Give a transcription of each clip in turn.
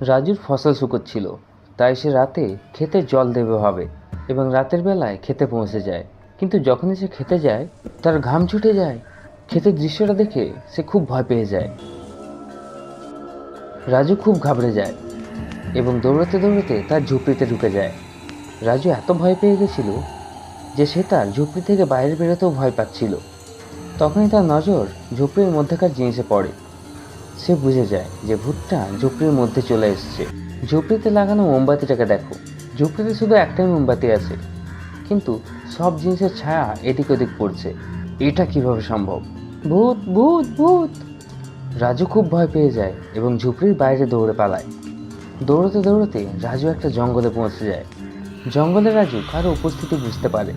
রাজুর ফসল শুকোচ্ছিল, তাই সে রাতে খেতে জল দেবে ভাবে এবং রাতের বেলায় খেতে পৌঁছে যায়। কিন্তু যখনই সে খেতে যায় তার ঘাম ছুটে যায়। ক্ষেতের দৃশ্যটা দেখে সে খুব ভয় পেয়ে যায়। রাজু খুব ঘাবড়ে যায় এবং দৌড়াতে দৌড়াতে তার ঝুপড়িতে ঢুকে যায়। রাজু এত ভয় পেয়ে গেছিল যে সে তার ঝুপড়ি থেকে বাইরে বেরোতেও ভয় পাচ্ছিল। তখনই তার নজর ঝুপড়ির মধ্যেকার জিনিসে পড়ে। সে বুঝে যায় যে ভূতটা ঝুপড়ির মধ্যে চলে এসেছে। ঝুপড়িতে লাগানো মোমবাতিটাকে দেখো। ঝুপড়িতে শুধু একটাই মোমবাতি আছে, কিন্তু সব জিনিসের ছায়া এদিক ওদিক পড়ছে। এটা কিভাবে সম্ভব? ভূত ভূত ভূত! রাজু খুব ভয় পেয়ে যায় এবং ঝুপড়ির বাইরে দৌড়ে পালায়। দৌড়াতে দৌড়াতে রাজু একটা জঙ্গলে পৌঁছে যায়। জঙ্গলে রাজু কারো উপস্থিতি বুঝতে পারে।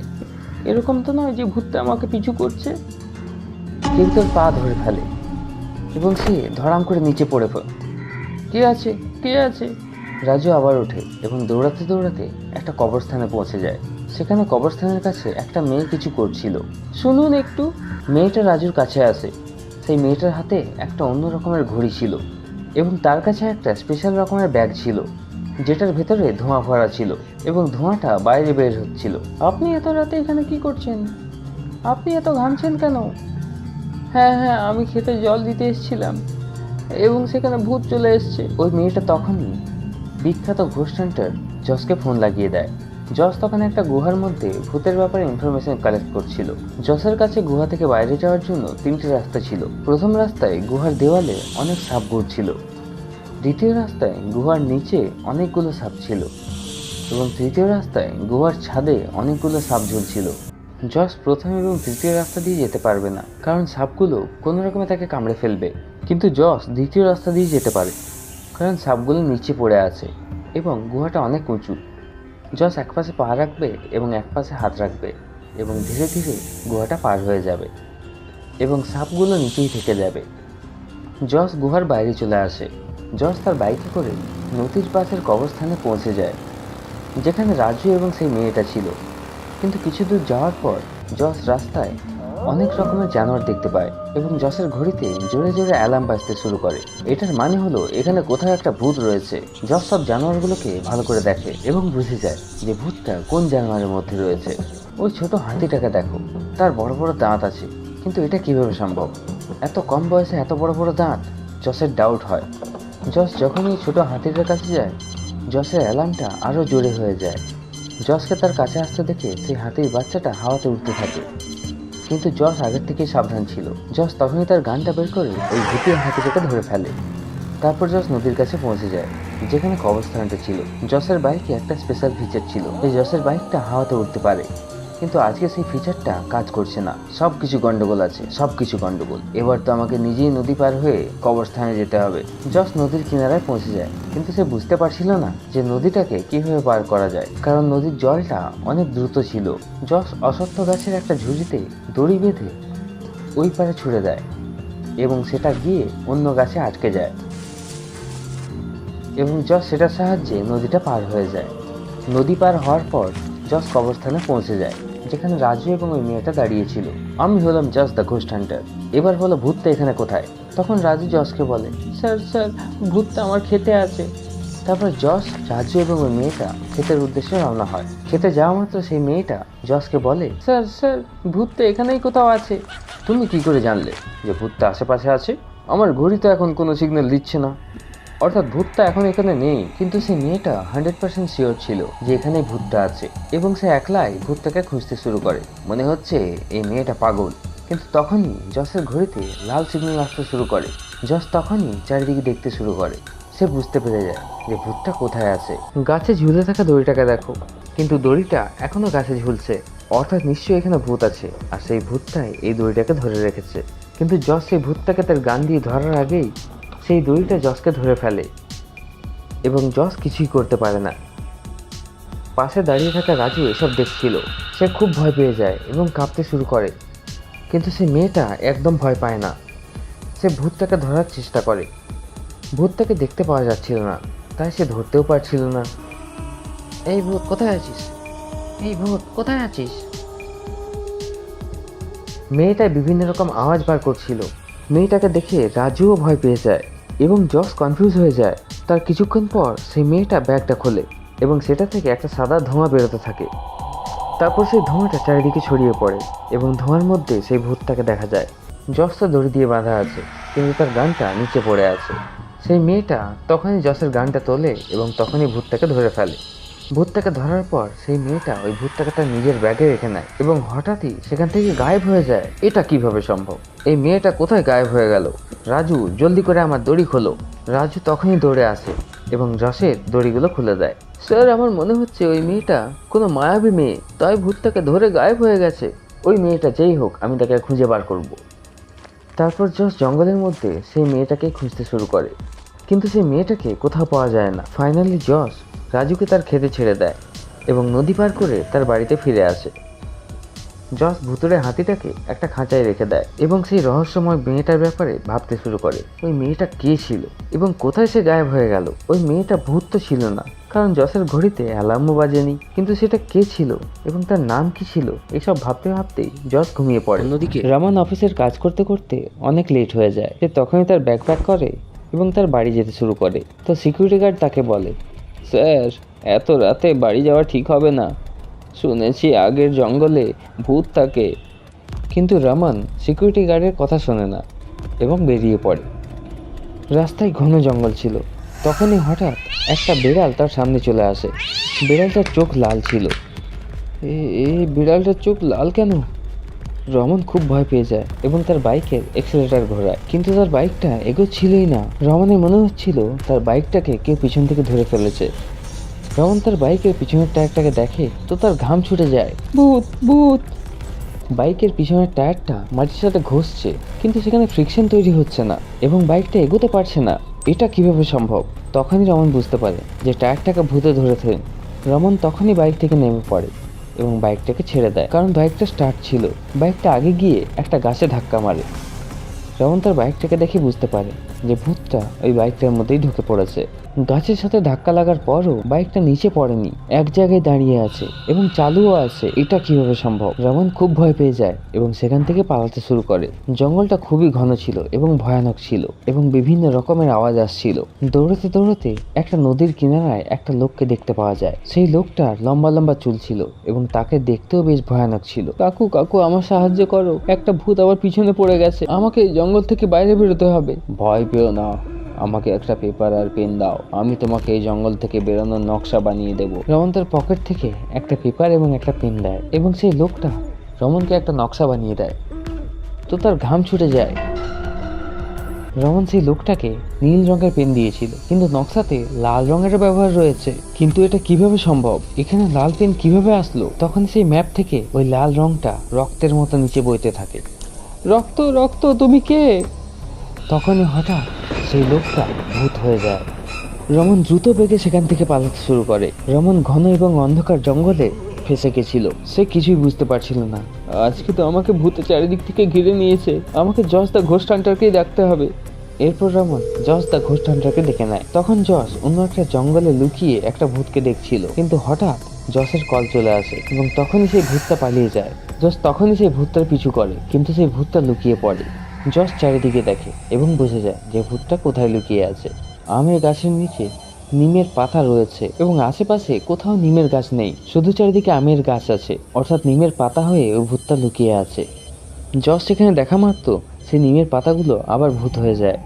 এরকম তো নয় যে ভূতটা আমাকে পিছু করছে। কেউ তার পা ধরে ফেলে এবং সে ধড়াম করে নিচে পড়ে পড়ে। কে আছে? কে আছে? রাজু আবার ওঠে এবং দৌড়াতে দৌড়াতে একটা কবরস্থানে পৌঁছে যায়। সেখানে কবরস্থানের কাছে একটা মেয়ে কিছু করছিল। শুনুন একটু। মেয়েটা রাজুর কাছে আসে। সেই মেয়েটার হাতে একটা অন্য রকমের ঘড়ি ছিল এবং তার কাছে একটা স্পেশাল রকমের ব্যাগ ছিল, যেটার ভেতরে ধোঁয়া ভরা ছিল এবং ধোঁয়াটা বাইরে বের হচ্ছিল। আপনি এত রাতে এখানে কি করছেন? আপনি এত ঘামছেন কেন? হ্যাঁ হ্যাঁ, আমি খেতে জল দিতে এসেছিলাম এবং সেখানে ভূত চলে এসছে। ওই মেয়েটা তখনই বিখ্যাত ঘোস্ট হান্টার জসকে ফোন লাগিয়ে দেয়। জস তখন একটা গুহার মধ্যে ভূতের ব্যাপারে ইনফরমেশন কালেক্ট করছিল। জসের কাছে গুহা থেকে বাইরে যাওয়ার জন্য তিনটে রাস্তা ছিল। প্রথম রাস্তায় গুহার দেওয়ালে অনেক সাপ ঘুরছিল। দ্বিতীয় রাস্তায় গুহার নিচে অনেকগুলো সাপ ছিল এবং তৃতীয় রাস্তায় গুহার ছাদে অনেকগুলো সাপ ঝুলছিল। জস প্রথম এবং তৃতীয় রাস্তা দিয়ে যেতে পারবে না, কারণ সাপগুলো কোনো রকমে তাকে কামড়ে ফেলবে। কিন্তু জস দ্বিতীয় রাস্তা দিয়ে যেতে পারে, কারণ সাপগুলো নিচে পড়ে আছে এবং গুহাটা অনেক উঁচু। জস এক পাশে পা রাখবে এবং এক পাশে হাত রাখবে এবং ধীরে ধীরে গুহাটা পার হয়ে যাবে এবং সাপগুলো নিচেই থেকে যাবে। জস গুহার বাইরে চলে আসে। জস তার বাইকে করে নদীর পাশের কবরস্থানে পৌঁছে যায়, যেখানে রাজু এবং সেই মেয়েটা ছিল। কিন্তু কিছু দূর যাওয়ার পর জস রাস্তায় অনেক রকমের জানোয়ার দেখতে পায় এবং জসের ঘড়িতে জোরে জোরে অ্যালার্ম বাজতে শুরু করে। এটার মানে হলো এখানে কোথাও একটা ভূত রয়েছে। জস সব জানোয়ারগুলোকে ভালো করে দেখে এবং বুঝে যায় যে ভূতটা কোন জানোয়ারের মধ্যে রয়েছে। ওই ছোট হাতিটাকে দেখো, তার বড় বড় দাঁত আছে, কিন্তু এটা কিভাবে সম্ভব? এত কম বয়সে এত বড় বড় দাঁত? জসের ডাউট হয়। জস যখন এই ছোট হাতিটার কাছে যায়, জসের অ্যালার্মটা আরও জোরে হয়ে যায়। জসকে তার কাছে আসতে দেখে সেই হাতির বাচ্চাটা হাওয়াতে উঠতে থাকে, কিন্তু জস আগের থেকেই সাবধান ছিল। জস তখনই তার গানটা বের করে ওই ভূতের হাতিটাকে ধরে ফেলে। তারপর জস নদীর কাছে পৌঁছে যায়, যেখানে কবরস্থানটা ছিল। জসের বাইকে একটা স্পেশাল ফিচার ছিল, এই জসের বাইকটা হাওয়াতে উঠতে পারে। কিন্তু আজকে সেই ফিচারটা কাজ করছে না। সবকিছু গন্ডগোল আছে, সবকিছু গন্ডগোল। এবার তো আমাকে নিজেই নদী পার হয়ে কবরস্থানে যেতে হবে। জস নদীর কিনারায় পৌঁছে যায়, কিন্তু সে বুঝতে পারছিল না যে নদীটাকে কিভাবে পার করা যায়, কারণ নদীর জলটা অনেক দ্রুত ছিল। জস অশ্বত্থ গাছের একটা ঝুড়িতে দড়ি বেঁধে ওই পারে ছুড়ে দেয় এবং সেটা গিয়ে অন্য গাছে আটকে যায় এবং জস সেটার সাহায্যে নদীটা পার হয়ে যায়। নদী পার হওয়ার পর জস কবরস্থানে পৌঁছে যায়, যেখানে রাজু এবং ওই মেয়েটা দাঁড়িয়েছিল। আমি হলাম জস দ্য ঘোস্ট হান্টার। এবার বলো ভূতটা এখানে কোথায়? তখন রাজু জসকে বলে, স্যার স্যার, ভূতটা আমার খেতে আছে। তারপর জস, রাজু এবং ওই মেয়েটা ক্ষেতের উদ্দেশ্যে রওনা হয়। খেতে যাওয়া মাত্র সেই মেয়েটা জসকে বলে, স্যার স্যার, ভূতটা এখানেই কোথাও আছে। তুমি কি করে জানলে যে ভূতটা আশেপাশে আছে? আমার ঘড়ি তো এখন কোনো সিগন্যাল দিচ্ছে না। অর্থাৎ ভূতটা এখন এখানে নেই, কিন্তু সেই মেয়েটা 100% শিওর ছিল যে এখানেই ভূতটা আছে এবং সে একলাই ভূতটাকে খুঁজতে শুরু করে। মনে হচ্ছে এই মেয়েটা পাগল। কিন্তু তখনই জসের ঘড়িতে লাল সিগন্যাল আসতে শুরু করে। জস তখনই চারিদিকে দেখতে শুরু করে। সে বুঝতে পেরে যায় যে ভূতটা কোথায় আছে। গাছে ঝুলে থাকা দড়িটাকে দেখো, কিন্তু দড়িটা এখনো গাছে ঝুলছে। অর্থাৎ নিশ্চয়ই এখানে ভূত আছে, আর সেই ভূতটাই এই দড়িটাকে ধরে রেখেছে। কিন্তু জস সেই ভূতটাকে তার গান দিয়ে ধরার আগেই সেই দড়িটা জসকে ধরে ফেলে এবং জস কিছুই করতে পারে না। পাশে দাঁড়িয়ে থাকা রাজু এসব দেখছিল। সে খুব ভয় পেয়ে যায় এবং কাঁপতে শুরু করে, কিন্তু সে মেয়েটা একদম ভয় পায় না। সে ভূতটাকে ধরার চেষ্টা করে। ভূতটাকে দেখতে পাওয়া যাচ্ছিল না, তাই সে ধরতেও পারছিল না। এই ভূত কোথায় আছিস? এই ভূত কোথায় আছিস? মেয়েটা বিভিন্ন রকম আওয়াজ বার করছিল। মেয়েটাকে দেখে রাজুও ভয় পেয়ে যায় এবং জস কনফিউজ হয়ে যায় তার কিছুক্ষণ পর সেই মেয়েটা ব্যাগটা খোলে এবং সেটা থেকে একটা সাদা ধোঁয়া বেরোতে থাকে। তারপর সেই ধোঁয়াটা চারিদিকে ছড়িয়ে পড়ে এবং ধোঁয়ার মধ্যে সেই ভূতটাকে দেখা যায়। যশ তো দড়ি দিয়ে বাঁধা আছে, কিন্তু তার গানটা নিচে পড়ে আছে। সেই মেয়েটা তখনই যশের গানটা তোলে এবং তখনই ভূতটাকে ধরে ফেলে। ভূতটাকে ধরার পর সেই মেয়েটা ওই ভূতটাকে তার নিজের ব্যাগে রেখে নেয় এবং হঠাৎই সেখান থেকে গায়েব হয়ে যায়। এটা কিভাবে সম্ভব? এই মেয়েটা কোথায় গায়েব হয়ে গেল? রাজু, জলদি করে আমার দড়ি খোলো। রাজু তখনই দৌড়ে আসে এবং যশের দড়িগুলো খুলে দেয়। স্যার, আমার মনে হচ্ছে ওই মেয়েটা কোনো মায়াবী মেয়ে, তাই ভূতটাকে ধরে গায়েব হয়ে গেছে। ওই মেয়েটা যেই হোক, আমি তাকে খুঁজে বার করব। তারপর যশ জঙ্গলের মধ্যে সেই মেয়েটাকে খুঁজতে শুরু করে, কিন্তু সেই মেয়েটাকে কোথাও পাওয়া যায় না। ফাইনালি যশ রাজুকে তার খেতে ছেড়ে দেয় এবং নদী পার করে তার বাড়িতে ফিরে আসে। যশ ভুতুড়ে হাতিটাকে একটা খাঁচায় রেখে দেয় এবং সেই রহস্যময় মেয়েটার ব্যাপারে ভাবতে শুরু করে। ওই মেয়েটা কে ছিল এবং কোথায় সে গায়েব হয়ে গেল? ওই মেয়েটা ভূত তো ছিল না, কারণ যশের ঘড়িতে অ্যালার্মও বাজেনি। কিন্তু সেটা কে ছিল এবং তার নাম কি ছিল? এসব ভাবতে ভাবতেই যশ ঘুমিয়ে পড়ে। অন্যদিকে রমন অফিসের কাজ করতে করতে অনেক লেট হয়ে যায়। সে তখনই তার ব্যাগ প্যাক করে এবং তার বাড়ি যেতে শুরু করে। তো সিকিউরিটি গার্ড তাকে বলে, স্যার, এত রাতে বাড়ি যাওয়া ঠিক হবে না। শুনেছি আগের জঙ্গলে ভূত থাকে। কিন্তু রমন সিকিউরিটি গার্ডের কথা শোনে না এবং বেরিয়ে পড়ে। রাস্তায় ঘন জঙ্গল ছিল। তখনই হঠাৎ একটা বিড়াল তার সামনে চলে আসে। বিড়ালটার চোখ লাল ছিল। এই বিড়ালটার চোখ লাল কেন? রমন খুব ভয় পেয়ে যায় এবং তার বাইকের এক্সেলেটার ঘোরায়, কিন্তু তার বাইকটা এগোচ্ছিলই না। রমনের মনে হচ্ছিল তার বাইকটাকে কেউ পিছন থেকে ধরে ফেলেছে। রমন তার বাইকের পিছনের টায়ারটাকে দেখে তো তার ঘাম ছুটে যায়। ভূত, ভূত! বাইকের পিছনের টায়ারটা মাটির সাথে ঘষছে, কিন্তু সেখানে ফ্রিকশন তৈরি হচ্ছে না এবং বাইকটা এগোতে পারছে না। এটা কিভাবে সম্ভব? তখনই রমন বুঝতে পারে যে টায়ারটাকে ভূতে ধরেছে। রমন তখনই বাইক থেকে নেমে পড়ে এবং বাইকটাকে ছেড়ে দেয়, কারণ বাইকটা স্টার্ট ছিল। বাইকটা আগে গিয়ে একটা গাছে ধাক্কা মারে। রমন তার বাইকটাকে দেখে বুঝতে পারে যে ভূতটা ওই বাইকটার মধ্যেই ঢুকে পড়েছে। গাছের সাথে ধাক্কা লাগার পরও বাইকটা নিচে পড়েনি, এক জায়গায় দাঁড়িয়ে আছে এবং চালুও আছে। এটা কিভাবে সম্ভব? রমন খুব ভয় পেয়ে যায় এবং সেখান থেকে পালাতে শুরু করে। জঙ্গলটা খুবই ঘন ছিল এবং ভয়ানক ছিল এবং বিভিন্ন রকমের আওয়াজ আসছিল। দৌড়াতে দৌড়াতে একটা নদীর কিনারায় একটা লোককে দেখতে পাওয়া যায়। সেই লোকটার লম্বা লম্বা চুল ছিল এবং তাকে দেখতেও বেশ ভয়ানক ছিল। কাকু, কাকু, আমার সাহায্য করো, একটা ভূত আমার পিছনে পড়ে গেছে, আমাকে জঙ্গল থেকে বাইরে বেরোতে হবে। ভয় পেও না, আমাকে একটা পেপার আর পেন দাও, আমি তোমাকে এই জঙ্গল থেকে বেরোনোর নকশা বানিয়ে দেব। রমন তার পকেট থেকে একটা পেপার এবং একটা পেন দেয় এবং সেই লোকটা রমনকে একটা নকশা বানিয়ে দেয়। তো তার ঘাম ছুটে যায়। রমন সেই লোকটাকে নীল রঙের পেন দিয়েছিল, কিন্তু নকশাতে লাল রঙের ব্যবহার রয়েছে। কিন্তু এটা কিভাবে সম্ভব? এখানে লাল পেন কিভাবে আসলো? তখন সেই ম্যাপ থেকে ওই লাল রংটা রক্তের মতো নিচে বইতে থাকে। রক্ত, রক্ত, তুমি কে? তখনই হঠাৎ সেই লোকটা ভূত হয়ে যায়। রমন দ্রুত বেগে সেখান থেকে পালাতে শুরু করে। রমন ঘন এবং অন্ধকার জঙ্গলে ফেসে গেছিল। সে কিছুই বুঝতে পারছিল না। আজকে তো আমাকে ভূতে চারিদিক থেকে ঘিরে নিয়েছে, আমাকে জস দ্য ঘোস্ট হান্টারকেই ডাকতে হবে। এরপর রমন জস দ্য ঘোস্ট হান্টারকে ডেকে নেয়। তখন জস অন্য একটা জঙ্গলে লুকিয়ে একটা ভূতকে দেখছিল, কিন্তু হঠাৎ জসের কল চলে আসে এবং তখনই সেই ভূতটা পালিয়ে যায়। জস তখনই সেই ভূতটার পিছু করে, কিন্তু সেই ভূতটা লুকিয়ে পড়ে। জস চারিদিকে দেখে এবং বুঝে যায় যে ভূতটা কোথায় লুকিয়ে আছে। আমের গাছের নিচে নিমের পাতা রয়েছে এবং আশেপাশে কোথাও নিমের গাছ নেই, শুধু চারিদিকে আমের গাছ আছে, অর্থাৎ নিমের পাতা হয়ে ওই ভূতটা লুকিয়ে আছে। জস সেখানে দেখা মাত্র সেই নিমের পাতাগুলো আবার ভূত হয়ে যায়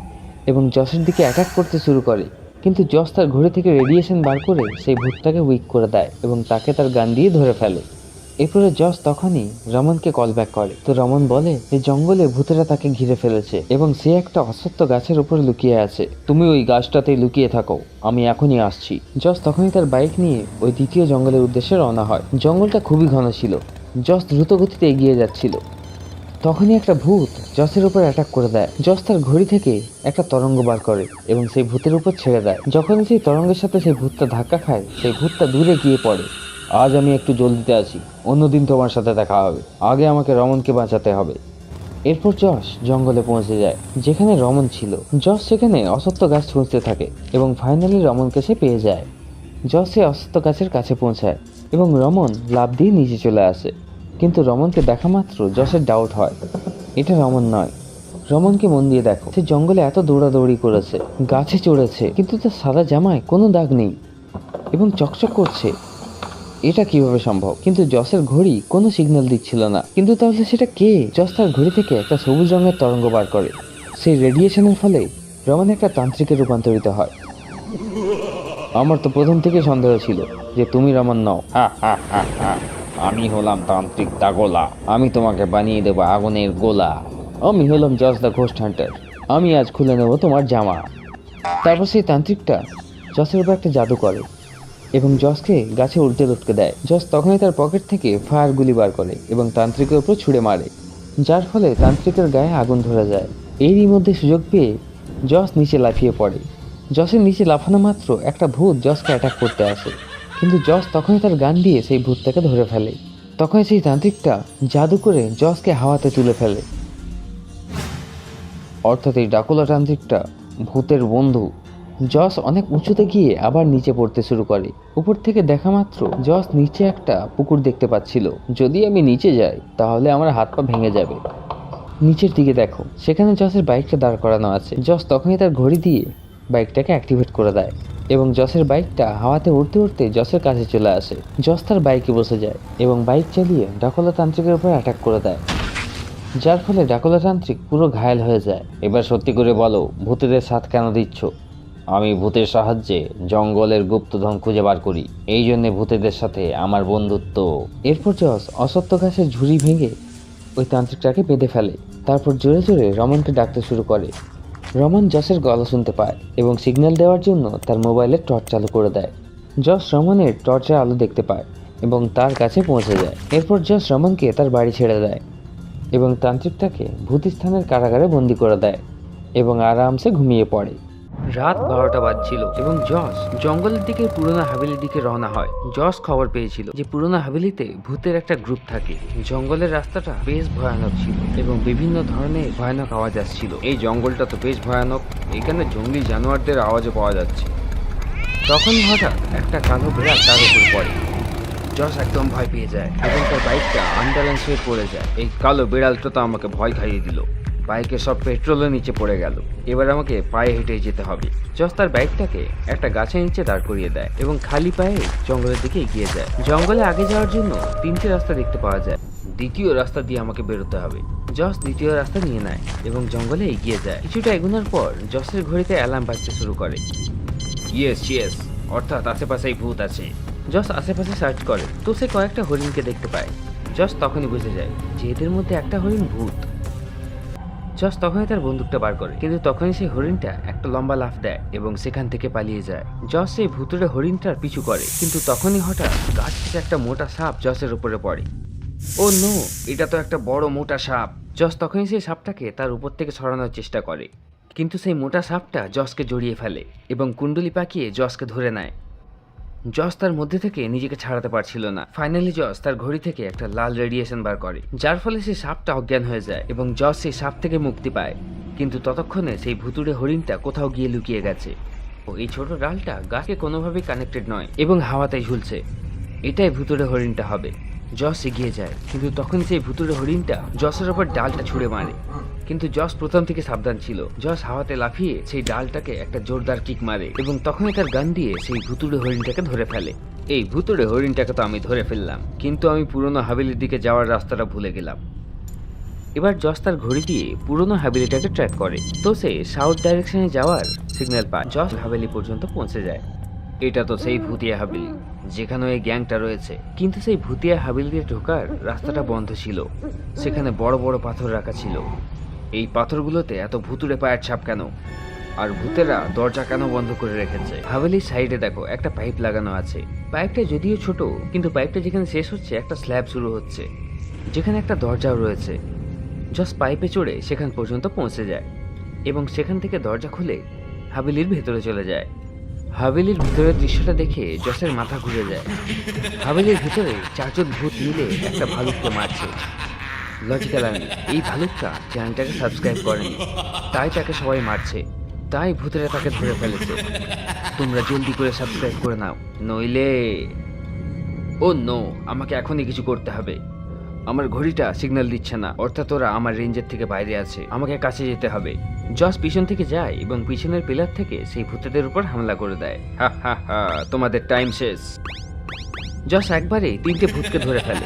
এবং জসের দিকে অ্যাটাক করতে শুরু করে, কিন্তু জস তার ঘড়ি থেকে রেডিয়েশন বার করে সেই ভূতটাকে উইক করে দেয় এবং তাকে তার গান দিয়ে ধরে ফেলে। এরপরে জস তখনই রমনকে কল ব্যাক করে। তো রমন বলে যে জঙ্গলে ভূতেরা তাকে ঘিরে ফেলেছে এবং সে একটা অসত্য গাছের উপর লুকিয়ে আছে। তুমি ওই গাছটাতেই লুকিয়ে থাকো, আমি এখনই আসছি। জস তখনই তার বাইক নিয়ে ওই দ্বিতীয় জঙ্গলের উদ্দেশ্যে রওনা হয়। জঙ্গলটা খুবই ঘন ছিল। জস দ্রুত গতিতে এগিয়ে যাচ্ছিল। তখনই একটা ভূত জসের উপর অ্যাটাক করে দেয়। জস তার ঘড়ি থেকে একটা তরঙ্গ বার করে এবং সেই ভূতের উপর ছেড়ে দেয়। যখনই সেই তরঙ্গের সাথে সেই ভূতটা ধাক্কা খায়, সেই ভূতটা দূরে গিয়ে পড়ে। আজ আমি একটু জলদিতে আছি, অন্যদিন তোমার সাথে দেখা হবে, আগে আমাকে রমনকে বাঁচাতে হবে। এরপর জস জঙ্গলে পৌঁছে যায় যেখানে রমন ছিল। জস সেখানে অসত্য গাছ খুঁজতে থাকে এবং ফাইনালি রমনকে সে পেয়ে যায়। জস সে অসত্য গাছের কাছে পৌঁছায় এবং রমন লাফ দিয়ে নিচে চলে আসে, কিন্তু রমনকে দেখা মাত্র জসের ডাউট হয় এটা রমন নয়। রমনকে মন দিয়ে দেখো, সে জঙ্গলে এত দৌড়াদৌড়ি করেছে, গাছে চড়েছে, কিন্তু তার সাদা জামায় কোনো দাগ নেই এবং চকচক করছে। এটা কিভাবে সম্ভব? কিন্তু জসের ঘড়ি কোনো সিগন্যাল দিচ্ছিল না। কিন্তু তাহলে সেটা কে? জস তার ঘড়ি থেকে একটা সবুজ রঙের তরঙ্গ বার করে। সেই রেডিয়েশনের ফলে রমন একটা তান্ত্রিকে রূপান্তরিত হয়। আমার তো প্রথম থেকে সন্দেহ ছিল যে তুমি রমন নও। হা হা হা হা, আমি হলাম তান্ত্রিক দাগোলা। আমি তোমাকে বানিয়ে দেবো আগুনের গোলা। আমি হলাম জস দ্য ঘোস্ট হান্টার। আমি আজ খুলে নেব তোমার জামা। তারপর সেই তান্ত্রিকটা জসের উপর একটা জাদু করে এবং জসকে গাছে উল্টে লটকে দেয়। জস তখনই তার পকেট থেকে ফায়ার গুলি বার করে এবং তান্ত্রিকের উপর ছুঁড়ে মারে, যার ফলে তান্ত্রিকের গায়ে আগুন ধরে যায়। এরই মধ্যে সুযোগ পেয়ে জস নিচে লাফিয়ে পড়ে। জসের নিচে লাফানো মাত্র একটা ভূত জসকে অ্যাটাক করতে আসে, কিন্তু জস তখনই তার গান দিয়ে সেই ভূতটাকে ধরে ফেলে। তখনই সেই তান্ত্রিকটা জাদু করে জসকে হাওয়াতে তুলে ফেলে। অর্থাৎ এই ডাকুলা তান্ত্রিকটা ভূতের বন্ধু। জস অনেক উঁচুতে গিয়ে আবার নিচে পড়তে শুরু করে। উপর থেকে দেখা মাত্র জস নিচে একটা পুকুর দেখতে পাচ্ছিল। যদি আমি নিচে যাই তাহলে আমার হাত পা ভেঙে যাবে। নিচের দিকে দেখো, সেখানে জসের বাইকটা দাঁড় করানো আছে। জস তখনই তার ঘড়ি দিয়ে বাইকটাকে অ্যাক্টিভেট করে দেয় এবং জসের বাইকটা হাওয়াতে উড়তে উড়তে জসের কাছে চলে আসে। জস তার বাইকে বসে যায় এবং বাইক চালিয়ে ডাকুলা তান্ত্রিকের উপর অ্যাটাক করে দেয়, যার ফলে ডাকুলা তান্ত্রিক পুরো ঘায়েল হয়ে যায়। এবার সত্যি করে বলো, ভূতেদের সাথ কেন দিচ্ছ? আমি ভূতের সাহায্যে জঙ্গলের গুপ্তধন খুঁজে বার করি, এই জন্যে ভূতেদের সাথে আমার বন্ধুত্ব। এরপর জস অসত্য গাছের ঝুড়ি ভেঙে ওই তান্ত্রিকটাকে বেঁধে ফেলে। তারপর জোরে জোরে রমনকে ডাকতে শুরু করে। রমন জসের গলা শুনতে পায় এবং সিগন্যাল দেওয়ার জন্য তার মোবাইলের টর্চ চালু করে দেয়। জস রমনের টর্চের আলো দেখতে পায় এবং তার কাছে পৌঁছে যায়। এরপর জস রমনকে তার বাড়ি ছেড়ে দেয় এবং তান্ত্রিকটাকে ভূতিস্থানের কারাগারে বন্দি করে দেয় এবং আরামসে ঘুমিয়ে পড়ে। রাত 12টা বাজছিল এবং জস জঙ্গলের দিকে পুরোনো হাভেলির দিকে রওনা হয়। জস খবর পেয়েছিল যে পুরোনো হাভেলিতে ভূতের একটা গ্রুপ থাকে। জঙ্গলের রাস্তাটা বেশ ভয়ানক ছিল এবং বিভিন্ন ধরনের ভয়ানক আওয়াজ আসছিল। এই জঙ্গলটা তো বেশ ভয়ানক, এখানে জঙ্গলি জানোয়ারদের আওয়াজও পাওয়া যাচ্ছে। তখন হঠাৎ একটা কালো বিড়াল তার উপর পড়ে। জস একদম ভয় পেয়ে যায় এবং তার বাইকটা আনব্যালেন্স হয়ে পড়ে যায়। এই কালো বিড়ালটা তো আমাকে ভয় খাইয়ে দিল। বাইকে সব পেট্রোলের নিচে পড়ে গেল। এবার আমাকে পায়ে হেঁটে যেতে হবে। জস তার বাইকটাকে একটা গাছের নিচে দাঁড় করিয়ে দেয় এবং খালি পায়ে জঙ্গলের দিকে এগিয়ে যায়। জঙ্গলে আগে যাওয়ার জন্য 3টে রাস্তা দেখতে পাওয়া যায়। দ্বিতীয় রাস্তা দিয়ে আমাকে বেরোতে হবে। জস দ্বিতীয় রাস্তা নিয়ে নেয় এবং জঙ্গলে এগিয়ে যায়। কিছুটা এগোনোর পর জসের ঘড়িতে অ্যালার্ম বাজতে শুরু করে। ইয়েস, অর্থাৎ আশেপাশেই ভূত আছে। জস আশেপাশে সার্চ করে তো সে কয়েকটা হরিণকে দেখতে পায়। জস তখনই বুঝে যায় যে এদের মধ্যে একটা হরিণ ভূত। জস তখনই তার বন্দুকটা বার করে, কিন্তু তখনই সেই হরিণটা একটা লম্বা লাফ দেয় এবং সেখান থেকে পালিয়ে যায়। জস সেই ভুতুড়ে হরিণটার পিছু করে, কিন্তু তখনই হঠাৎ গাছ থেকে একটা মোটা সাপ জসের উপরে পড়ে। ও নো, এটা তো একটা বড় মোটা সাপ। জস তখনই সেই সাপটাকে তার উপর থেকে সরানোর চেষ্টা করে, কিন্তু সেই মোটা সাপটা জসকে জড়িয়ে ফেলে এবং কুণ্ডলি পাকিয়ে জসকে ধরে নেয়। জস তার মধ্যে থেকে নিজেকে ছাড়াতে পারছিল না। ফাইনালি জস তার ঘড়ি থেকে একটা লাল রেডিয়েশন বার করে, যার ফলে সেই সাপটা অজ্ঞান হয়ে যায় এবং জস সেই সাপ থেকে মুক্তি পায়। কিন্তু ততক্ষণে সেই ভুতুড়ে হরিণটা কোথাও গিয়ে লুকিয়ে গেছে। ও এই ছোট ডালটা গাছকে কোনোভাবেই কানেক্টেড নয় এবং হাওয়াতেই ঝুলছে। এটাই ভুতুড়ে হরিণটা হবে। জস এগিয়ে যায়, কিন্তু তখন সেই ভুতুড়ে হরিণটা জসের ওপর ডালটা ছুঁড়ে মারে। কিন্তু জস প্রথম থেকে সাবধান ছিল। জস হাওয়াতে লাফিয়ে সেই ডালটাকে একটা জোরদার কিক মারে এবং তখনই তার গান দিয়ে সেই ভুতুড়ে হরিণটাকে ধরে ফেলে। এই ভুতুড়ে হরিণটাকে তো আমি ধরে ফেললাম, কিন্তু আমি পুরনো হাভেলির দিকে যাওয়ার রাস্তাটা ভুলে গেলাম। এবার জস তার ঘড়ি দিয়ে পুরনো হাভেলিটাকে ট্র্যাক করে, তো সে সাউথ ডাইরেকশনে যাওয়ার সিগন্যাল পায়। জস হাভেলি পর্যন্ত পৌঁছে যায়। এটা তো সেই ভুতিয়া হাভেলি যেখানে ওই গ্যাংটা রয়েছে, কিন্তু সেই ভুতিয়া হাভেলিতে ঢোকার রাস্তাটা বন্ধ ছিল। সেখানে বড় বড় পাথর রাখা ছিল। এই পাথরগুলোতে এত ভুতুড়ে পায়ের ছাপ কেন? আর ভূতেরা দরজা কেন বন্ধ করে রেখেছে? হাভেলির সাইডে দেখো একটা পাইপ লাগানো আছে। পাইপটা যদিও ছোট, কিন্তু পাইপটা যেখানে শেষ হচ্ছে একটা স্ল্যাব শুরু হচ্ছে, যেখানে একটা দরজাও রয়েছে। জস পাইপে চড়ে সেখান পর্যন্ত পৌঁছে যায় এবং সেখান থেকে দরজা খুলে হাভেলির ভেতরে চলে যায়। হাভেলির ভিতরের দৃশ্যটা দেখে জসের মাথা ঘুরে যায়। হাভেলির ভিতরে 4জন ভূত মিলে একটা ভালুককে মারছে। লজিক্যাল আমি, এই ভালুকটা চ্যানেলটাকে সাবস্ক্রাইব করেনি, তাই তাকে সবাই মারছে। তাই ভূতেরা তাকে ধরে ফেলেছে। তোমরা জলদি করে সাবস্ক্রাইব করে নাও, নইলে... ও নো, আমাকে এখনই কিছু করতে হবে। আমার ঘড়িটা সিগন্যাল দিচ্ছে না, অর্থাৎ ওরা আমার রেঞ্জের থেকে বাইরে আছে, আমাকে কাছে যেতে হবে। জস পিছন থেকে যায় এবং পিছনের পিলার থেকে সেই ভূতেদের উপর হামলা করে দেয়। হা হা হা, তোমাদের টাইম শেষ। জস একবারে 3টে ভূতকে ধরে ফেলে,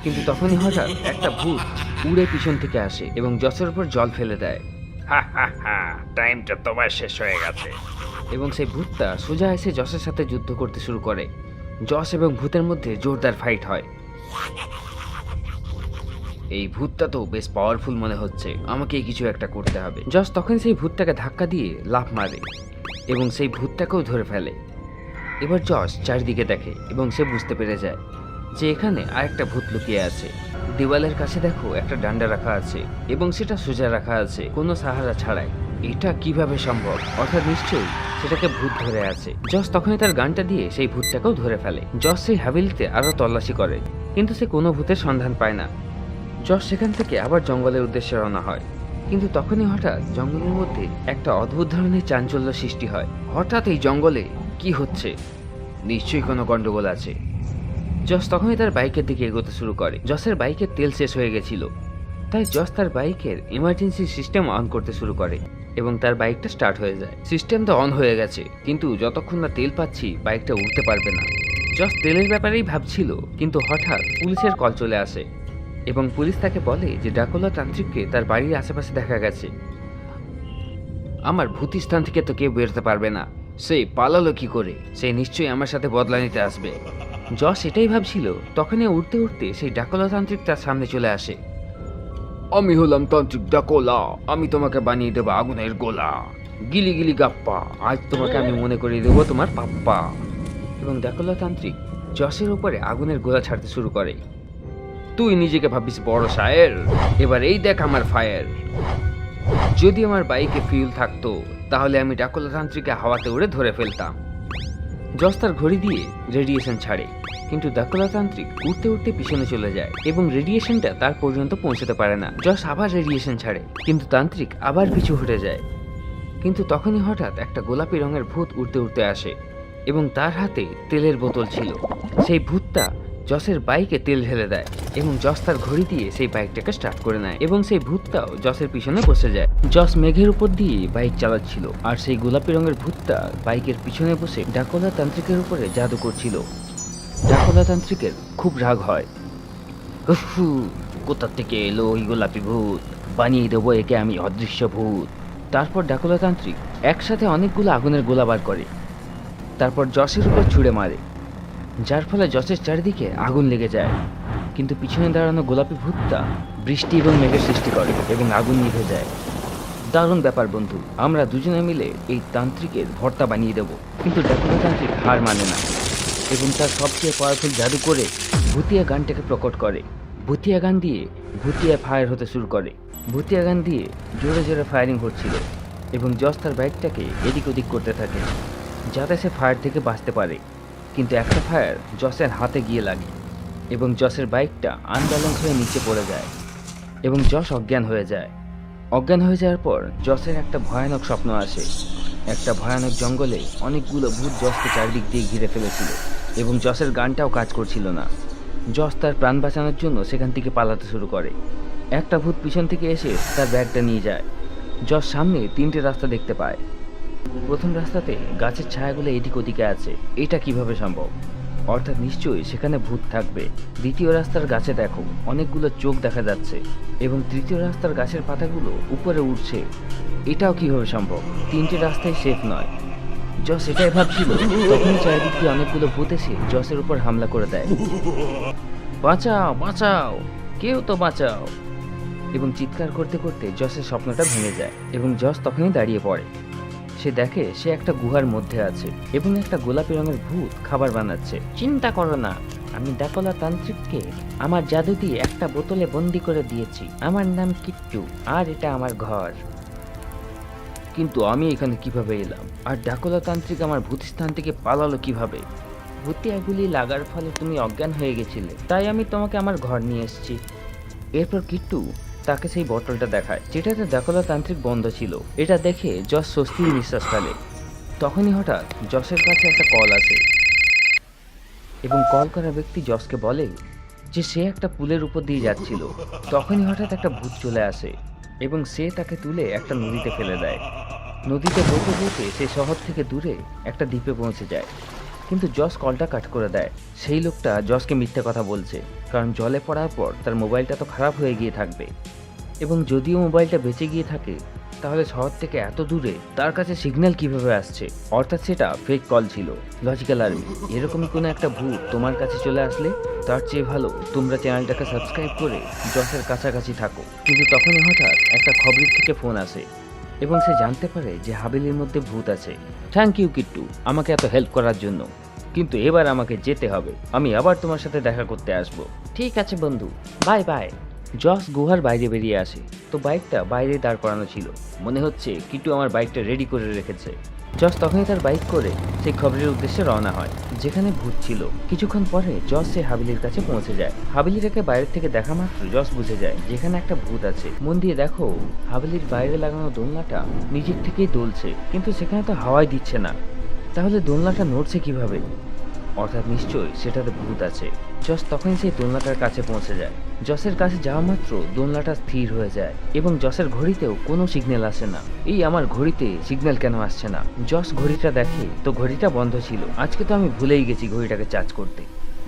কিন্তু তখনই হঠাৎ একটা ভূত উড়ে পিছন থেকে আসে এবং জসের উপর জল ফেলে দেয়। হা হা হা, টাইমটা তোমার শেষ হয়ে গেছে। এবং সেই ভূতটা সোজা এসে জসের সাথে যুদ্ধ করতে শুরু করে। জস এবং ভূতের মধ্যে জোরদার ফাইট হয়। এই ভূতটা তো বেশ পাওয়ারফুল মনে হচ্ছে, আমাকে কিছু একটা করতে হবে। জস তখন সেই ভূতটাকে ধাক্কা দিয়ে লাফ মারে এবং সেই ভূতটাকেও ধরে ফেলে। এবার জস চারিদিকে দেখে এবং সে বুঝতে পেরে যায় যে এখানে আরেকটা ভূত লুকিয়ে আছে। দেওয়ালের কাছে দেখো একটা ডান্ডা রাখা আছে এবং সেটা সোজা রাখা আছে, কোনো সাহারা ছাড়াই। এটা কিভাবে সম্ভব? অর্থাৎ নিশ্চয়ই সেটাকে ভূত ধরে আছে। জস তখনই তার গানটা দিয়ে সেই ভূতটাকেও ধরে ফেলে। জস সেই হাভেলিতে আরো তল্লাশি করে, কিন্তু সে কোনো ভূতের সন্ধান পায় না। জস সেখান থেকে আবার জঙ্গলের উদ্দেশ্যে রওনা হয়, কিন্তু তখনই হঠাৎ জঙ্গলের মধ্যে একটা অদ্ভুত ধরনের চাঞ্চল্য সৃষ্টি হয়। হঠাৎ এই জঙ্গলে কি হচ্ছে? নিশ্চয়ই কোনো গন্ডগোল আছে। জস তখনই তার বাইকের দিকে এগোতে শুরু করে। জসের বাইকের তেল শেষ হয়ে গেছিল, তাই জস তার বাইকের ইমার্জেন্সি সিস্টেম অন করতে শুরু করে এবং তার বাইকটা স্টার্ট হয়ে যায়। সিস্টেম তো অন হয়ে গেছে, কিন্তু যতক্ষণ না তেল পাচ্ছি বাইকটা উঠতে পারবে না। জস তেলের ব্যাপারেই ভাবছিল, কিন্তু হঠাৎ পুলিশের কল চলে আসে এবং পুলিশ তাকে বলে যে ড্রাকুলা তান্ত্রিককে তার বাড়ির আশেপাশে দেখা গেছে। আমার ভূতি স্থান থেকে তো কেউ বেরোতে পারবে না, সে পালালো কি করে? সে নিশ্চয়ই আমার সাথে বদলা নিতে আসবে। জস এটাই ভাবছিল, তখনই উঠতে উঠতে সেই ড্রাকুলা তান্ত্রিক তার সামনে চলে আসে। আমি হলাম তান্ত্রিক ড্রাকুলা, আমি তোমাকে বানিয়ে দেবো আগুনের গোলা। গিলি গিলি গাপ্পা, আজ তোমাকে আমি মনে করিয়ে দেবো তোমার পাপ্পা। এবং ড্রাকুলা তান্ত্রিক জসের উপরে আগুনের গোলা ছাড়তে শুরু করে। তুই নিজেকে ভাবিস বড় শায়ের, এবার এই দেখ আমার ফায়ার। যদি আমার বাইকে ফিউল থাকতো তাহলে আমি ড্রাকুলা তান্ত্রিককে হাওয়াতে উড়ে ধরে ফেলতাম। জস তার ঘড়ি দিয়ে রেডিয়েশন ছাড়ে, কিন্তু ড্রাকুলা তান্ত্রিক উঠতে উঠতে পিছনে চলে যায় এবং রেডিয়েশনটা তার পর্যন্ত পৌঁছতে পারে না। জস আবার রেডিয়েশন ছাড়ে, কিন্তু তান্ত্রিক আবার পিছু হটে যায়। কিন্তু তখনই হঠাৎ একটা গোলাপি রঙের ভূত উঠতে উঠতে আসে এবং তার হাতে তেলের বোতল ছিল। সেই ভূতটা জসের বাইকে তেল ঢেলে দেয় এবং জস তার ঘড়ি দিয়ে সেই বাইকটাকে স্টার্ট করে নেয় এবং সেই ভূতটাও জসের পিছনে বসে যায়। জস মেঘের উপর দিয়ে বাইক চালাচ্ছিল আর সেই গোলাপি রঙের ভূতটা বাইকের পিছনে বসে ড্রাকুলা তান্ত্রিকের উপরে জাদু করছিল। ড্রাকুলা তান্ত্রিকের খুব রাগ হয়। উফু, কোথা থেকে এলো ওই গোলাপি ভূত? বানিয়ে দেবো একে আমি অদৃশ্য ভূত। তারপর ড্রাকুলা তান্ত্রিক একসাথে অনেকগুলো আগুনের গোলা বার করে, তারপর জসের উপর ছুঁড়ে মারে, যার ফলে জসের চারিদিকে আগুন লেগে যায়। কিন্তু পিছনে দাঁড়ানো গোলাপি ভূতটা বৃষ্টি এবং মেঘের সৃষ্টি করে এবং আগুন নিভে যায়। দারুণ ব্যাপার বন্ধু, আমরা দুজনে মিলে এই তান্ত্রিকের ভর্তা বানিয়ে দেব। কিন্তু ড্রাকুলা তান্ত্রিক হার মানে না এবং তার সবচেয়ে পাওয়ারফুল জাদু করে ভুতিয়া গানটাকে প্রকট করে। ভুতিয়া গান দিয়ে ভুতিয়া ফায়ার হতে শুরু করে। ভুতিয়া গান দিয়ে জোরে জোরে ফায়ারিং হচ্ছিল এবং জস তার বাইকটাকে এদিক ওদিক করতে থাকে যাতে সে ফায়ার থেকে বাঁচতে পারে। কিন্তু একটা ফায়ার জসের হাতে গিয়ে লাগে এবং জসের বাইকটা আনব্যালেন্স হয়ে নিচে পড়ে যায় এবং জস অজ্ঞান হয়ে যায়। অজ্ঞান হয়ে যাওয়ার পর জসের একটা ভয়ানক স্বপ্ন আসে। একটা ভয়ানক জঙ্গলে অনেকগুলো ভূত জসকে চারিদিক দিয়ে ঘিরে ফেলেছিল এবং জসের গানটাও কাজ করছিল না। জস তার প্রাণ বাঁচানোর জন্য সেখান থেকে পালাতে শুরু করে। একটা ভূত পিছন থেকে এসে তার ব্যাগটা নিয়ে যায়। জস সামনে 3টে রাস্তা দেখতে পায়। প্রথম রাস্তাতে গাছের ছায়াগুলো এদিক ওদিকে আছে, এটা কিভাবে সম্ভব? অর্থাৎ নিশ্চয়ই সেখানে ভূত থাকবে। দ্বিতীয় রাস্তার গাছে দেখো অনেকগুলো চোখ দেখা যাচ্ছে এবং তৃতীয় রাস্তার গাছের পাতাগুলো উপরে উঠছে, এটাও কিভাবে সম্ভব? 3টে রাস্তায় সেফ নয়। জস এটাই ভাবছিল, তখনই চারিদিক দিয়ে অনেকগুলো ভূত এসে জসের উপর হামলা করে দেয়। বাঁচাও বাঁচাও, কেউ তো বাঁচাও! এবং চিৎকার করতে করতে জসের স্বপ্নটা ভেঙে যায় এবং জস তখনই দাঁড়িয়ে পড়ে। সে দেখে সে একটা গুহার মধ্যে আছে এবং একটা গোলাপি রঙের ভূত খাবার বানাচ্ছে। চিন্তা করো না, আমি ড্রাকুলা তান্ত্রিককে আমার জাদু দিয়ে একটা বোতলে বন্দি করে দিয়েছি। আমার নাম কিট্টু আর এটা আমার ঘর। কিন্তু আমি এখানে কিভাবে এলাম? আর ড্রাকুলা তান্ত্রিক আমার ভূত স্থান থেকে পালালো কিভাবে? ভূতিয়াগুলি লাগার ফলে তুমি অজ্ঞান হয়ে গেছিলে, তাই আমি তোমাকে আমার ঘর নিয়ে এসেছি। এরপর কিট্টু তাকে সেই বোতলটা দেখায় যেটাতে ড্রাকুলা তান্ত্রিক বন্ধ ছিল। এটা দেখে জস স্বস্তির নিঃশ্বাস ফেলে। তখনই হঠাৎ জসের কাছে একটা কল আসে এবং কল করা ব্যক্তি জসকে বলে, যে সে একটা পুলের উপর দিয়ে যাচ্ছিল। তখনই হঠাৎ একটা ভূত চলে আসে এবং সে তাকে তুলে একটা নদীতে ফেলে দেয়। নদীতে বইতে বইতে সে শহর থেকে দূরে একটা দ্বীপে পৌঁছে যায়। কিন্তু জস কলটা কাট করে দেয়। সেই লোকটা জসকে মিথ্যে কথা বলছে, কারণ জলে পড়ার পর তার মোবাইলটা তো খারাপ হয়ে গিয়ে থাকবে, এবং যদিও মোবাইলটা বেঁচে গিয়ে থাকে তাহলে শহর থেকে এত দূরে তার কাছে সিগন্যাল কিভাবে আসছে? অর্থাৎ সেটা ফেক কল ছিল। লজিক্যাল আর্মি, এরকমই কোনো একটা ভূত তোমার কাছে চলে আসলে তার চেয়ে ভালো তোমরা চ্যানেলটাকে সাবস্ক্রাইব করে জসের কাছাকাছি থাকো। কিন্তু তখনই হঠাৎ একটা খবরের থেকে ফোন আসে এবং সে জানতে পারে যে হাভেলির মধ্যে ভূত আছে। থ্যাংক ইউ কিট্টু, আমাকে এত হেল্প করার জন্য, কিন্তু এবার আমাকে যেতে হবে। আমি আবার তোমার সাথে দেখা করতে আসবো। ঠিক আছে বন্ধু, বাই বাই। জস গুহার বাইরে বেরিয়ে আসে, তো বাইকটা বাইরে দাঁড় করানো ছিল। মনে হচ্ছে কিট্টু আমার বাইকটা রেডি করে রেখেছে। জস তখনই তার বাইক করে সেই খবরের উদ্দেশ্যে রওনা হয় যেখানে ভূত ছিল। কিছুক্ষণ পরে জস সে হাভেলির কাছে পৌঁছে যায়। হাভেলিটাকে বাইরের থেকে দেখা মাত্র জস বুঝে যায় যেখানে একটা ভূত আছে। মন দিয়ে দেখো, হাভেলির বাইরে লাগানো দোলনাটা নিজের থেকেই দুলছে, কিন্তু সেখানে তো হাওয়াই দিচ্ছে না। তাহলে দোলনাটা নড়ছে কিভাবে? অর্থাৎ নিশ্চয়ই সেটাতে ভূত আছে। জস তখনই সেই দোলনাটার কাছে পৌঁছে যায়। জসের কাছে যাওয়া মাত্র দোলনাটা স্থির হয়ে যায় এবং জসের ঘড়িতেও কোনো সিগন্যাল আসে না। এই আমার ঘড়িতে সিগন্যাল কেন আসছে না? জস ঘড়িটা দেখে তো ঘড়িটা বন্ধ ছিল। আজকে তো আমি ভুলেই গেছি ঘড়িটাকে চার্জ করতে।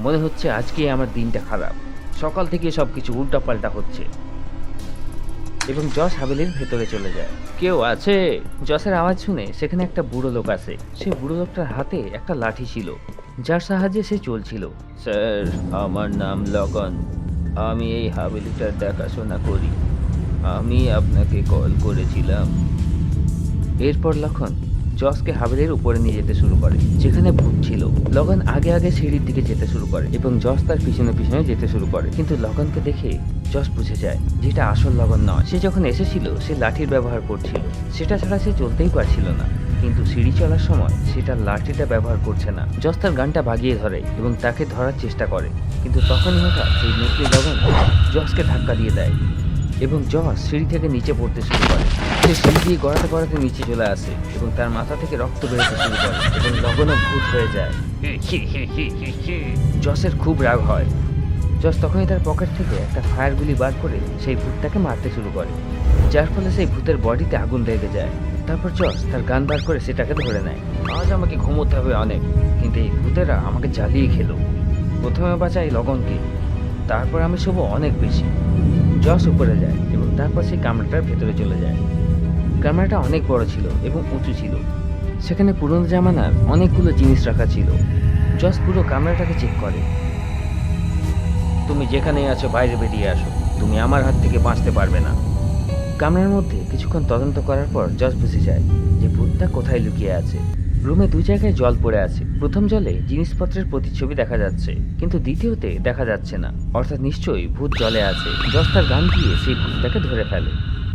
মনে হচ্ছে আজকে আমার দিনটা খারাপ, সকাল থেকে সবকিছু উল্টাপাল্টা হচ্ছে। এবং জস হাভেলির ভেতরে চলে যায়। কেউ আছে? জসের আওয়াজ শুনে সেখানে একটা বুড়ো লোক আসে। সে বুড়ো লোকটার হাতে একটা লাঠি ছিল যার সাহায্যে সে চলছিল। স্যার, আমার নাম লগন, আমি এই হাভেলিটার দেখাশোনা করি। আমি আপনাকে কল করেছিলাম। এরপর লখন জসকে হাভেলির উপরে নিয়ে যেতে শুরু করে যেখানে ভূত ছিল। লগন আগে আগে সিঁড়ির দিকে যেতে শুরু করে এবং জস তার পিছনে পিছনে যেতে শুরু করে। কিন্তু লগনকে দেখে জস বুঝে যায় যেটা আসল লগন নয়। সে যখন এসেছিল সে লাঠির ব্যবহার করছিল, সেটা ছাড়া সে চলতেই পারছিল না। কিন্তু সিঁড়ি চলার সময় সেটা লাঠিটা ব্যবহার করছে না। জস তার গানটা বাগিয়ে ধরে এবং তাকে ধরার চেষ্টা করে, কিন্তু তখনই হঠাৎ সেই নেকড়ে লগন জসকে ধাক্কা দিয়ে দেয় এবং জস সিঁড়ি থেকে নিচে পড়তে শুরু করে। সে সিঁড়ি দিয়ে গড়াতে গড়াতে নিচে চলে আসে এবং তার মাথা থেকে রক্ত বেরোতে শুরু করে এবং লগনও ভূত হয়ে যায়। জসের খুব রাগ হয়। জস তখনই তার পকেট থেকে একটা ফায়ার গুলি বার করে সেই ভূতটাকে মারতে শুরু করে, যার ফলে সেই ভূতের বডিতে আগুন লেগে যায়। তারপর জস তার গান বার করে সেটাকে ধরে নেয়। আজ আমাকে ঘুমোতে হবে অনেক, কিন্তু এই ভূতেরা আমাকে জ্বালিয়ে খেলো। প্রথমে বাঁচাই লগনকে, তারপর আমি শোব অনেক বেশি। জস উপরে যায় এবং তারপর সেই কামরাটার ভেতরে চলে যায়। কামরাটা অনেক বড় ছিল এবং উঁচু ছিল। সেখানে পুরনো জামানার অনেকগুলো জিনিস রাখা ছিল। জস পুরো কামরাটাকে চেক করে। তুমি যেখানেই আছো বাইরে বেরিয়ে আসো, তুমি আমার হাত থেকে বাঁচতে পারবে না। কামরার মধ্যে কিছুক্ষণ তদন্ত করার পর জস বুঝে যায় যে ভূতটা কোথায় লুকিয়ে আছে। রুমে দুই জায়গায় জল পড়ে আছে। প্রথম জলে জিনিসপত্রের প্রতিচ্ছবি দেখা যাচ্ছে, কিন্তু দ্বিতীয়তে দেখা যাচ্ছে না। অর্থাৎ নিশ্চয়ই ভূত জলে আছে। জস তার গান দিয়ে সেই ভূতটাকে ধরে ফেলে।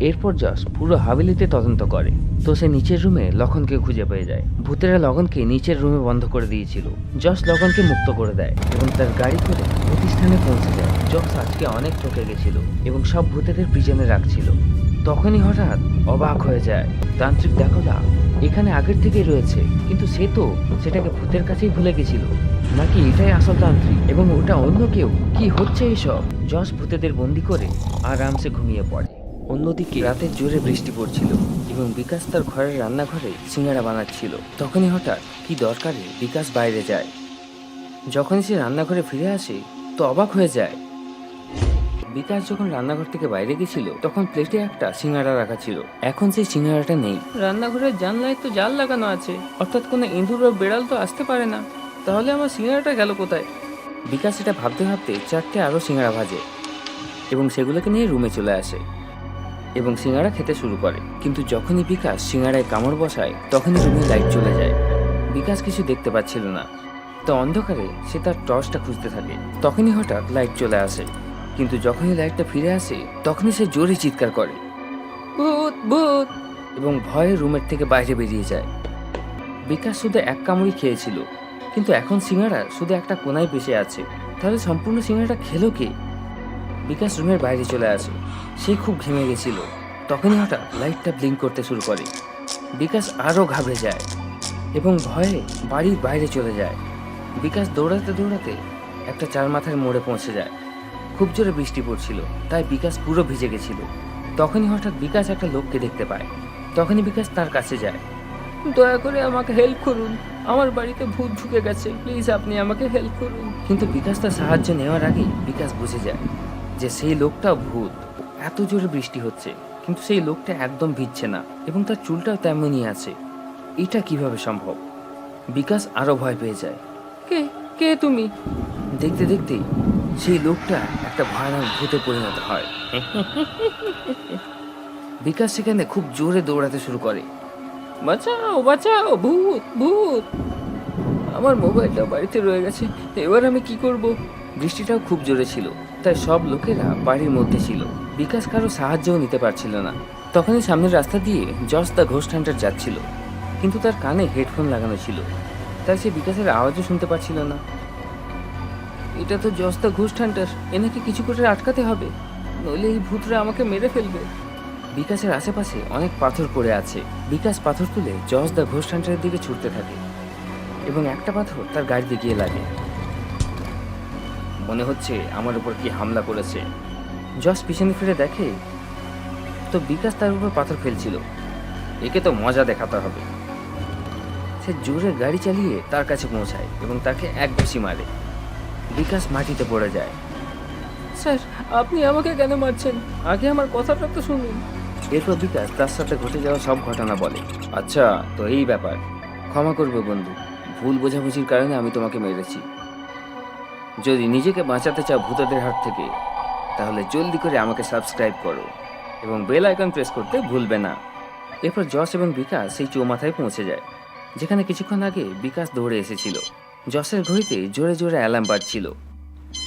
এরপর জস পুরো হাভেলিতে তদন্ত করে, তো সে নিচের রুমে লখনকে খুঁজে পেয়ে যায়। ভূতেরা লগনকে নিচের রুমে বন্ধ করে দিয়েছিল। জস লগনকে মুক্ত করে দেয় এবং তার গাড়ি করে প্রতিষ্ঠানে পৌঁছে যায়। জস আজকে অনেক ঠকে গেছিল এবং সব ভূতেদের প্রিজনে রাখছিল। তখনই হঠাৎ অবাক হয়ে যায়। তান্ত্রিক ডাকোলা এখানে আগের থেকেই রয়েছে, কিন্তু সে তো সেটাকে ভূতের কাছেই ভুলে গেছিল। নাকি এটাই আসল তান্ত্রিক এবং ওটা অন্য কেউ? কি হচ্ছে এইসব? জস ভূতেদের বন্দি করে আরামসে ঘুমিয়ে পড়ে। অন্যদিকে রাতে জোরে বৃষ্টি পড়ছিল এবং বিকাশ তার ঘরের রান্নাঘরে সিঙ্গারা বানাচ্ছিল। তখনই হঠাৎ কি দরকারে বিকাশ বাইরে যায়। যখনই সে রান্নাঘরে ফিরে আসে তো অবাক হয়ে যায়। বিকাশ যখন রান্নাঘর থেকে বাইরে গেছিল তখন প্লেটে একটা সিঙ্গারা রাখা ছিল। এখন সেই সিঙ্গারাটা নেই। রান্নাঘরের জানলায় তো জাল লাগানো আছে, অর্থাৎ কোনো ইঁদুর বা বেড়াল তো আসতে পারে না। তাহলে আমার সিঙ্গারাটা গেল কোথায়? বিকাশ এটা ভাবতে ভাবতে চারটে আরও সিঙ্গারা ভাজে এবং সেগুলোকে নিয়ে রুমে চলে আসে এবং সিঙ্গারা খেতে শুরু করে। কিন্তু যখনই বিকাশ সিঙ্গারায় কামড় বসায় তখনই রুমে লাইট চলে যায়। বিকাশ কিছু দেখতে পাচ্ছিল না, তো অন্ধকারে সে তার টর্চটা খুঁজতে থাকে। তখনই হঠাৎ লাইট চলে আসে, কিন্তু যখনই লাইটটা ফিরে আসে তখনই সে জোরে চিৎকার করে, ভূত ভূত, এবং ভয়ে রুমের থেকে বাইরে বেরিয়ে যায়। বিকাশ শুধু এক কামড়ই খেয়েছিল, কিন্তু এখন সিঙ্গারা শুধু একটা কোনায় বেঁচে আছে। তাহলে সম্পূর্ণ সিঙ্গারাটা খেলো কে? বিকাশ রুমের বাইরে চলে আসে। সে খুব ঘেমে গেছিল। তখনই হঠাৎ লাইটটা ব্লিঙ্ক করতে শুরু করে। বিকাশ আরও ঘাবড়ে যায় এবং ভয়ে বাড়ির বাইরে চলে যায়। বিকাশ দৌড়াতে দৌড়াতে একটা চার মাথার মোড়ে পৌঁছে যায়। খুব জোরে বৃষ্টি পড়ছিল, তাই বিকাশ পুরো ভিজে গেছিল। তখনই হঠাৎ বিকাশ একটা লোককে দেখতে পায়। তখনই বিকাশ তার কাছে যায়। দয়া করে আমাকে হেল্প করুন, আমার বাড়িতে ভূত ঢুকে গেছে, প্লিজ আপনি আমাকে হেল্প করুন। কিন্তু বিকাশ তার সাহায্য নেওয়ার আগেই বিকাশ বুঝে যায় যে সেই লোকটা ভূত। এত জোরে বৃষ্টি হচ্ছে কিন্তু সেই লোকটা একদম ভিজছে না এবং তার চুলটাও তেমনই আছে। এটা কিভাবে সম্ভব? বিকাশ আরো ভয় পেয়ে যায়। কে কে তুমি? দেখতে দেখতেই সেই লোকটা একটা ভয়ানক ভূতে পরিণত হয়। বিকাশ সেখানে খুব জোরে দৌড়াতে শুরু করে। বাঁচাও বাঁচাও, ভূত ভূত! আমার মোবাইলটা বাড়িতে রয়ে গেছে, এবার আমি কি করব? বৃষ্টিটাও খুব জোরে ছিল, তাই সব লোকেরা বাড়ির মধ্যে ছিল। বিকাশ কারো সাহায্যও নিতে পারছিল না। তখনই সামনের রাস্তা দিয়ে জস দ্য ঘোস্ট হান্টার যাচ্ছিল, কিন্তু তার কানে হেডফোন লাগানো ছিল, তাই সে বিকাশের আওয়াজও শুনতে পাচ্ছিল না। এটা তো জস দ্য ঘোস্ট হান্টার, এনাকে কিছু করে আটকাতে হবে, নইলে এই ভূতরা আমাকে মেরে ফেলবে। বিকাশের আশেপাশে অনেক পাথর পড়ে আছে। বিকাশ পাথর তুলে জস দ্য ঘোস্ট হান্টারের দিকে ছুটতে থাকে এবং একটা পাথর তার গাড়িতে গিয়ে লাগে। মনে হচ্ছে আমার উপর কি হামলা করেছে। জস পিছনে ফিরে দেখে তো বিকাশ তার উপর পাথর ফেলছিল। একে তো মজা দেখাতে হবে। সে জোরে গাড়ি চালিয়ে তার কাছে পৌঁছায় এবং তাকে এক ঘুষি মারে। বিকাশ মাটিতে পড়ে যায়। স্যার, আপনি আমাকে কেন মারছেন? আগে আমার কথাটা তো শুনুন। এরপর বিকাশ তার সাথে ঘটে যাওয়া সব ঘটনা বলে। আচ্ছা, তো এই ব্যাপার। ক্ষমা করবে বন্ধু, ভুল বোঝাবুঝির কারণে আমি তোমাকে মেরেছি। যদি নিজেকে বাঁচাতে চাও ভূতদের হাত থেকে, তাহলে জলদি করে আমাকে সাবস্ক্রাইব করো এবং বেল আইকন প্রেস করতে ভুলবে না। এরপর জস এবং বিকাশ সেই চৌমাথায় পৌঁছে যায়, যেখানে কিছুক্ষণ আগে বিকাশ দৌড়ে এসেছিল। জসের ঘড়িতে জোরে জোরে অ্যালার্ম বাজছিল,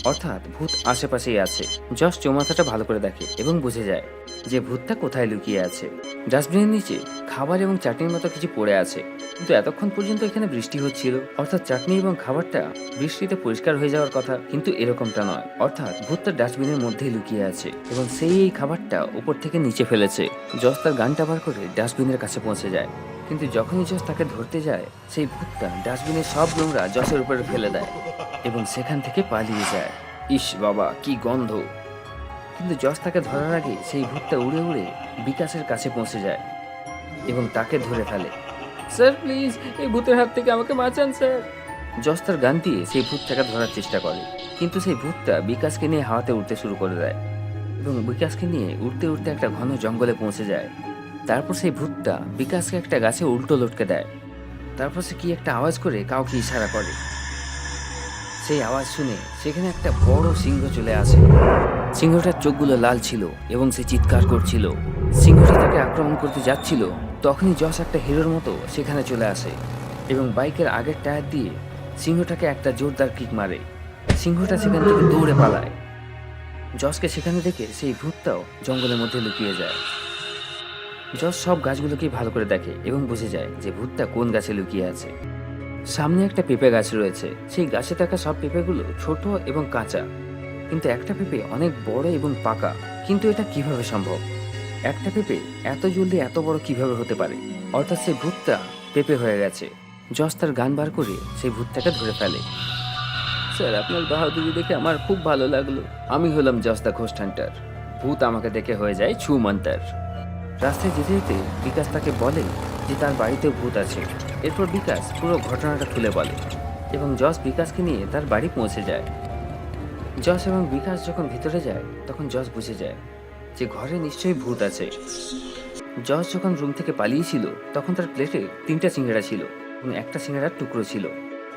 অর্থাৎ ভূত আশেপাশেই আছে। জস চৌমাথাটা ভালো করে দেখে এবং বুঝে যায় যে ভূতটা কোথায় লুকিয়ে আছে। ডাস্টবিনের নিচে খাবার এবং চাটনির মতো কিছু পড়ে আছে, কিন্তু এতক্ষণ পর্যন্ত এখানে বৃষ্টি হচ্ছিল, অর্থাৎ চাটনি এবং খাবারটা বৃষ্টিতে পরিষ্কার হয়ে যাওয়ার কথা, কিন্তু এরকমটা নয়। অর্থাৎ ভূতটা ডাস্টবিনের মধ্যেই লুকিয়ে আছে এবং সেই এই খাবারটা উপর থেকে নিচে ফেলেছে। জস তার গানটা বার করে ডাস্টবিনের কাছে পৌঁছে যায়, কিন্তু যখনই জস তাকে ধরতে যায়, সেই ভূতটা ডাস্টবিনের সব নোংরা জসের উপরে ফেলে দেয় এবং সেখান থেকে পালিয়ে যায়। ইস বাবা, কি গন্ধ! কিন্তু জস তাকে ধরার আগে সেই ভূতটা উড়ে উড়ে বিকাশের কাছে পৌঁছে যায় এবং তাকে ধরে ফেলে। স্যার প্লিজ, এই ভূতের হাত থেকে আমাকে বাঁচান স্যার। জস তার গান দিয়ে সেই ভূতটাকে ধরার চেষ্টা করে, কিন্তু সেই ভূতটা বিকাশকে নিয়ে হাওয়াতে উঠতে শুরু করে দেয় এবং বিকাশকে নিয়ে উঠতে উঠতে একটা ঘন জঙ্গলে পৌঁছে যায়। তারপর সেই ভূতটা বিকাশকে একটা গাছে উল্টো লটকে দেয়। তারপর সে কি একটা আওয়াজ করে কাউকে ইশারা করে। সেই আওয়াজ শুনে সেখানে একটা বড় সিংহ চলে আসে। সিংহটার চোখগুলো লাল ছিল এবং সে চিৎকার করছিল। সিংহটা তাকে আক্রমণ করতে যাচ্ছিল, তখনই জস একটা হিরোর মতো সেখানে চলে আসে এবং বাইকের আগের টায়ার দিয়ে সিংহটাকে একটা জোরদার কিক মারে। সিংহটা সেখান থেকে দৌড়ে পালায়। জসকে সেখানে দেখে সেই ভূতটাও জঙ্গলের মধ্যে লুকিয়ে যায়। জস সব গাছগুলোকে ভালো করে দেখে এবং বুঝে যায় যে ভূতটা কোন গাছে লুকিয়ে আছে। সামনে একটা পেঁপে গাছ রয়েছে। সেই গাছে থাকা সব পেঁপেগুলো ছোট এবং কাঁচা, কিন্তু একটা পেঁপে অনেক বড় এবং পাকা। কিন্তু এটা কিভাবে সম্ভব? একটা পেঁপে এত জলদি এত বড় কিভাবে হতে পারে? অর্থাৎ সেই ভূতটা পেঁপে হয়ে গেছে। জস তার গান বার করে সেই ভূতটাকে ধরে ফেলে। স্যার, আপনার বাহাদুরি দেখে আমার খুব ভালো লাগলো। আমি হলাম জস দ্য ঘোস্ট হান্টার। ভূত আমাকে দেখে হয়ে যায় ছু মন্তার। রাস্তায় যেতে যেতে বিকাশ তাকে বলে যে তার বাড়িতে ভূত আছে। এরপর বিকাশ পুরো ঘটনাটা খুলে বলে এবং জস বিকাশকে নিয়ে তার বাড়ি পৌঁছে যায়। জস এবং বিকাশ যখন ভিতরে যায়, তখন জস বুঝে যায় যে ঘরে নিশ্চয়ই ভূত আছে। জস যখন রুম থেকে পালিয়েছিল, তখন তার প্লেটে 3টা সিঙ্গাড়া ছিল এবং একটা সিঙ্গাড়ার টুকরো ছিল,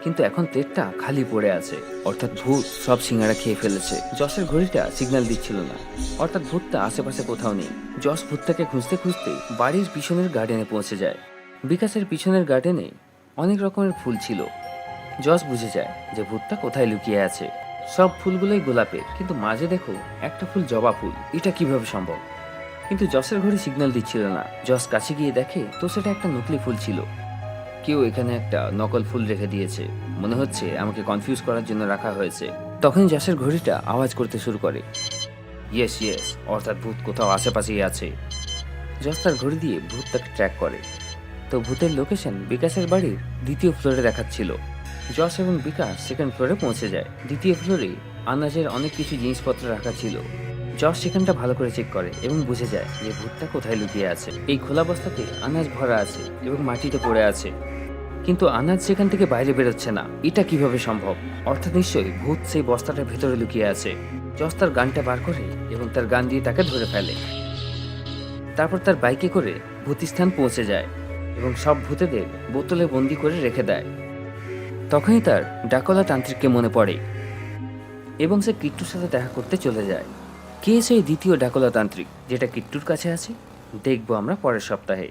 কিন্তু এখন প্লেটটা খালি পড়ে আছে, অর্থাৎ ভূত সব সিঙ্গাড়া খেয়ে ফেলেছে। জসের ঘড়িটা সিগন্যাল দিচ্ছিল না, অর্থাৎ ভূতটা আশেপাশে কোথাও নেই। জস ভূতটাকে খুঁজতে খুঁজতে বাড়ির পিছনের গার্ডেনে পৌঁছে যায়। বিকাশের পিছনের গার্ডেনে অনেক রকমের ফুল ছিল। জস বুঝে যায় যে ভূতটা কোথায় লুকিয়ে আছে। সব ফুলগুলোই গোলাপের, কিন্তু মাঝে দেখো একটা ফুল জবা ফুল। এটা কিভাবে সম্ভব? কিন্তু জসের ঘড়ি সিগন্যাল দিচ্ছিল না। জস কাছে গিয়ে দেখে তো সেটা একটা নকলি ফুল ছিল। কেউ এখানে একটা নকল ফুল রেখে দিয়েছে, মনে হচ্ছে আমাকে কনফিউজ করার জন্য রাখা হয়েছে। তখন জসের ঘড়িটা আওয়াজ করতে শুরু করে, ইয়েস ইয়েস, অর্থাৎ ভূত কোথাও আশেপাশেই আছে। জস তার ঘড়ি দিয়ে ভূতটাকে ট্র্যাক করে, তো ভূতের লোকেশন বিকাশের বাড়ির 2য় ফ্লোরে দেখাচ্ছিল। জস এবং বিকাশ 2nd ফ্লোরে পৌঁছে যায়। 2য় ফ্লোরে আনাজের অনেক কিছু জিনিসপত্র রাখা ছিল। জশ সেখানটা ভালো করে চেক করে এবং বুঝে যায় যে ভূতটা কোথায় লুকিয়ে আছে। এই খোলা বস্তাতে আনাজ ভরা আছে এবং মাটিতে পড়ে আছে, কিন্তু আনাজ সেখান থেকে বাইরে বেরোচ্ছে না। এটা কিভাবে সম্ভব? অর্থাৎ নিশ্চয়ই ভূত সেই বস্তাটার ভেতরে লুকিয়ে আছে। জশ তার গানটা বার করে এবং তার গান দিয়ে তাকে ধরে ফেলে। তারপর তার বাইকে করে ভূতিস্থান পৌঁছে যায় এবং সব ভূতেদের বোতলে বন্দি করে রেখে দেয়। তখনই তার ডাকলা তান্ত্রিককে মনে পড়ে এবং সে কিট্টুর সাথে দেখা করতে চলে যায়। কে সেই দ্বিতীয় ডাকলা তান্ত্রিক যেটা কিট্টুর কাছে আছে, দেখবো আমরা পরের সপ্তাহে।